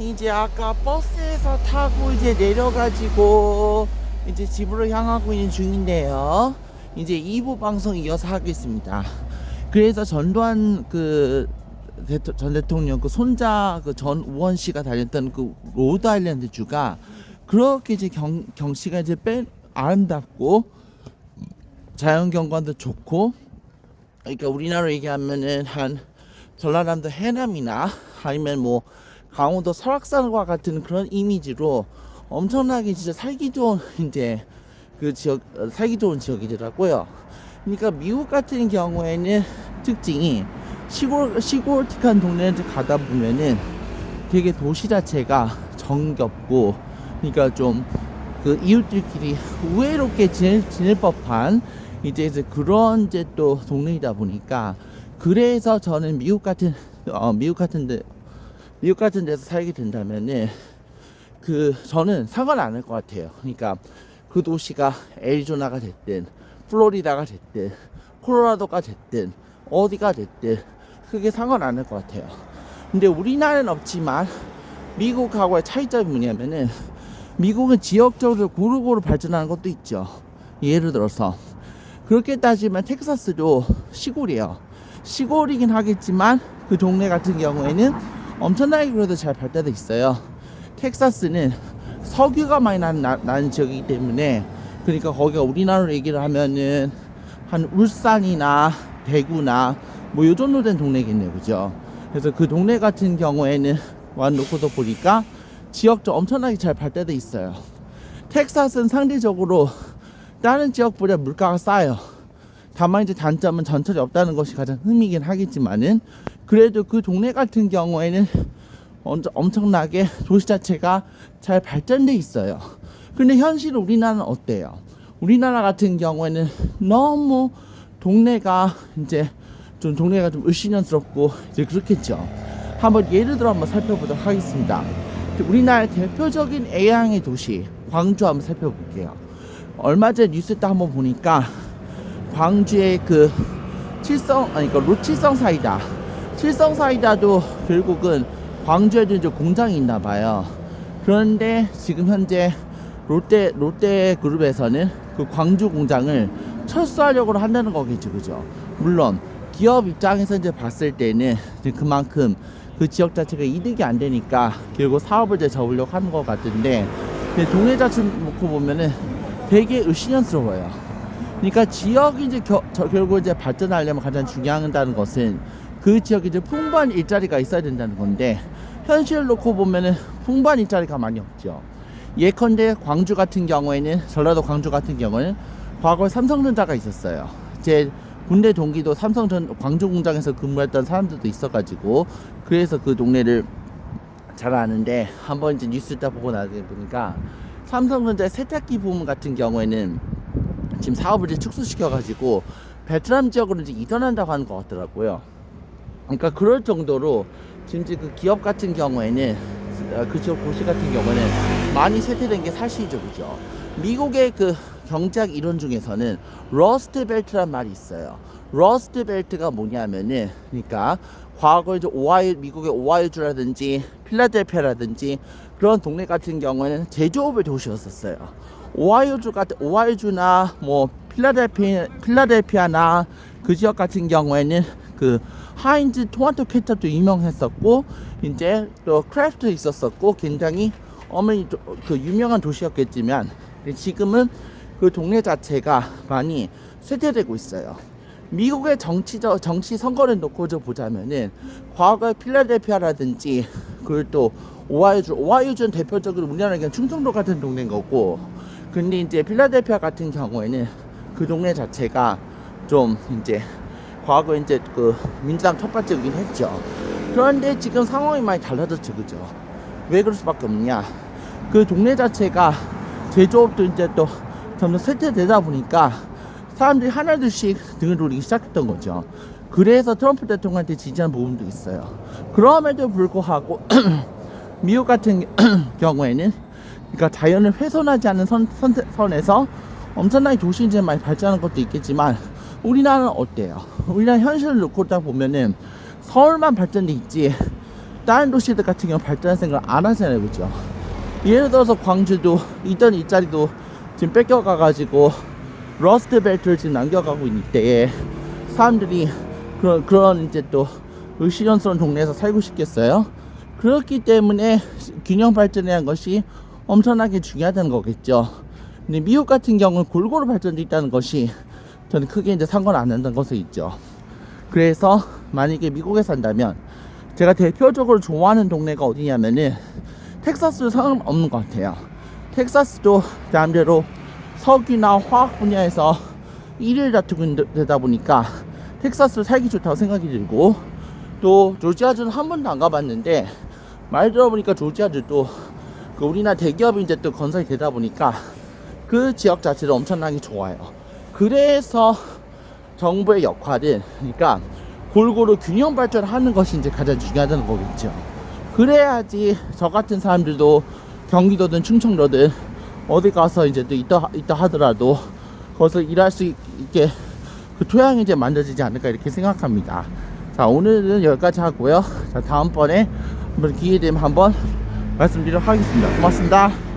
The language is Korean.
이제 아까 버스에서 타고 이제 내려가지고 이제 집으로 향하고 있는 중인데요. 이제 2부 방송 이어서 하겠습니다. 그래서 전두환 전 대통령 그 손자 그 전우원 씨가 다녔던 그 로드 아일랜드 주가 그렇게 이제 경치가 이제 아름답고 자연 경관도 좋고, 그러니까 우리나라로 얘기하면은 한 전라남도 해남이나 아니면 뭐 강원도 설악산과 같은 그런 이미지로 엄청나게 진짜 살기 좋은 이제 그 지역, 살기 좋은 지역이더라고요. 그러니까 미국 같은 경우에는 특징이 시골틱한 동네에 가다 보면은 되게 도시 자체가 정겹고, 그러니까 좀 그 이웃들끼리 우애롭게 지낼 법한 이제 그런 이제 또 동네이다 보니까, 그래서 저는 미국 같은 데서 살게 된다면은 저는 상관 안 할 것 같아요. 그러니까 그 도시가 애리조나가 됐든 플로리다가 됐든 콜로라도가 됐든 어디가 됐든 그게 상관 안 할 것 같아요. 근데 우리나라는 없지만 미국하고의 차이점이 뭐냐면은, 미국은 지역적으로 고루고루 발전하는 것도 있죠. 예를 들어서 그렇게 따지면 텍사스도 시골이에요. 시골이긴 하겠지만 그 동네 같은 경우에는 엄청나게 그래도 잘 발달돼 있어요. 텍사스는 석유가 많이 나는 지역이기 때문에, 그러니까 거기가 우리나라로 얘기를 하면은 한 울산이나 대구나 뭐 요 정도 된 동네겠네요, 그죠? 그래서 그 동네 같은 경우에는 와놓고도 보니까 지역도 엄청나게 잘 발달돼 있어요. 텍사스는 상대적으로 다른 지역보다 물가가 싸요. 다만 이제 단점은 전철이 없다는 것이 가장 흠이긴 하겠지만은, 그래도 그 동네 같은 경우에는 엄청나게 도시 자체가 잘 발전돼 있어요. 근데 현실 우리나라는 어때요? 우리나라 같은 경우에는 너무 동네가 좀 으시년스럽고 이제 그렇겠죠. 예를 들어 한번 살펴보도록 하겠습니다. 우리나라의 대표적인 A양의 도시 광주 한번 살펴볼게요. 얼마 전에 뉴스 때 한번 보니까 광주의 로칠성 사이다도 결국은 광주에도 이제 공장이 있나 봐요. 그런데 지금 현재 롯데 그룹에서는 그 광주 공장을 철수하려고 한다는 거겠죠, 그죠? 물론 기업 입장에서 이제 봤을 때는 이제 그만큼 그 지역 자체가 이득이 안 되니까 결국 사업을 이제 접으려고 하는 것 같은데, 동네 자체 놓고 보면은 되게 으시년스러워요. 그러니까 지역이 이제 결국 이제 발전하려면 가장 중요하다는 것은 그 지역에 이제 풍부한 일자리가 있어야 된다는 건데, 현실을 놓고 보면은 풍부한 일자리가 많이 없죠. 예컨대 광주 같은 경우에는, 전라도 광주 같은 경우는 과거에 삼성전자가 있었어요. 제 군대 동기도 광주 공장에서 근무했던 사람들도 있어가지고, 그래서 그 동네를 잘 아는데, 한번 이제 뉴스 딱 보고 나중에 보니까 삼성전자의 세탁기 부분 같은 경우에는 지금 사업을 이제 축소시켜가지고 베트남 지역으로 이제 이전한다고 하는 것 같더라고요. 그러니까 그럴 정도로 지금 그 기업 같은 경우에는, 그 지역 도시 같은 경우는 많이 쇠퇴된 게 사실이죠, 그죠? 미국의 그 경제학 이론 중에서는 러스트 벨트란 말이 있어요. 러스트 벨트가 뭐냐면은, 그러니까 과거 이제 미국의 오하이오주라든지 필라델피아라든지 그런 동네 같은 경우에는 제조업의 도시였었어요. 오하이오주나 뭐 필라델피아나 그 지역 같은 경우에는 그 하인즈 토마토 케첩도 유명했었고, 이제 또 크래프트 있었었고, 굉장히 그 유명한 도시였겠지만, 지금은 그 동네 자체가 많이 쇠퇴되고 있어요. 미국의 정치 선거를 놓고 보자면은 과거의 필라델피아라든지 그리고 또 오하이오주는 대표적으로 우리나라에 그냥 충청도 같은 동네인 거고, 근데 이제 필라델피아 같은 경우에는 그 동네 자체가 좀 이제 과거 이제 그 민주당 텃밭이긴 했죠. 그런데 지금 상황이 많이 달라졌죠, 그죠? 왜 그럴 수밖에 없냐? 그 동네 자체가 제조업도 이제 또 점점 쇠퇴되다 보니까 사람들이 하나둘씩 등을 돌리기 시작했던 거죠. 그래서 트럼프 대통령한테 지지한 부분도 있어요. 그럼에도 불구하고 미국 같은 경우에는, 그러니까 자연을 훼손하지 않는 선에서 엄청나게 도시 이제 많이 발전하는 것도 있겠지만, 우리나라는 어때요? 우리나라 현실을 놓고 딱 보면은 서울만 발전돼 있지 다른 도시들 같은 경우 발전할 생각을 안 하잖아요, 그죠? 예를 들어서 광주도 있던 일자리도 지금 뺏겨가가지고 러스트 벨트를 지금 남겨가고 있는 때에 사람들이 그런 이제 또 의시연스러운 동네에서 살고 싶겠어요? 그렇기 때문에 균형 발전이라는 것이 엄청나게 중요하다는 거겠죠. 근데 미국 같은 경우는 골고루 발전돼 있다는 것이 저는 크게 이제 상관 안 한다는 것이 있죠. 그래서 만약에 미국에 산다면 제가 대표적으로 좋아하는 동네가 어디냐면은 텍사스도 상관없는 것 같아요. 텍사스도 나름대로 석유나 화학 분야에서 1위를 다투고 되다 보니까 텍사스 살기 좋다고 생각이 들고, 또 조지아주는 한 번도 안 가봤는데 말 들어보니까 조지아주도 그 우리나라 대기업이 이제 또 건설이 되다 보니까 그 지역 자체도 엄청나게 좋아요. 그래서 정부의 역할은 그러니까 골고루 균형 발전하는 것이 이제 가장 중요하다는 거겠죠. 그래야지 저 같은 사람들도 경기도든 충청도든 어디 가서 이제 또 있다 하더라도 거기서 일할 수 있게 그 토양이 이제 만들어지지 않을까 이렇게 생각합니다. 자, 오늘은 여기까지 하고요. 자, 다음번에 한번 기회 되면 한번 말씀드리도록 하겠습니다. 고맙습니다.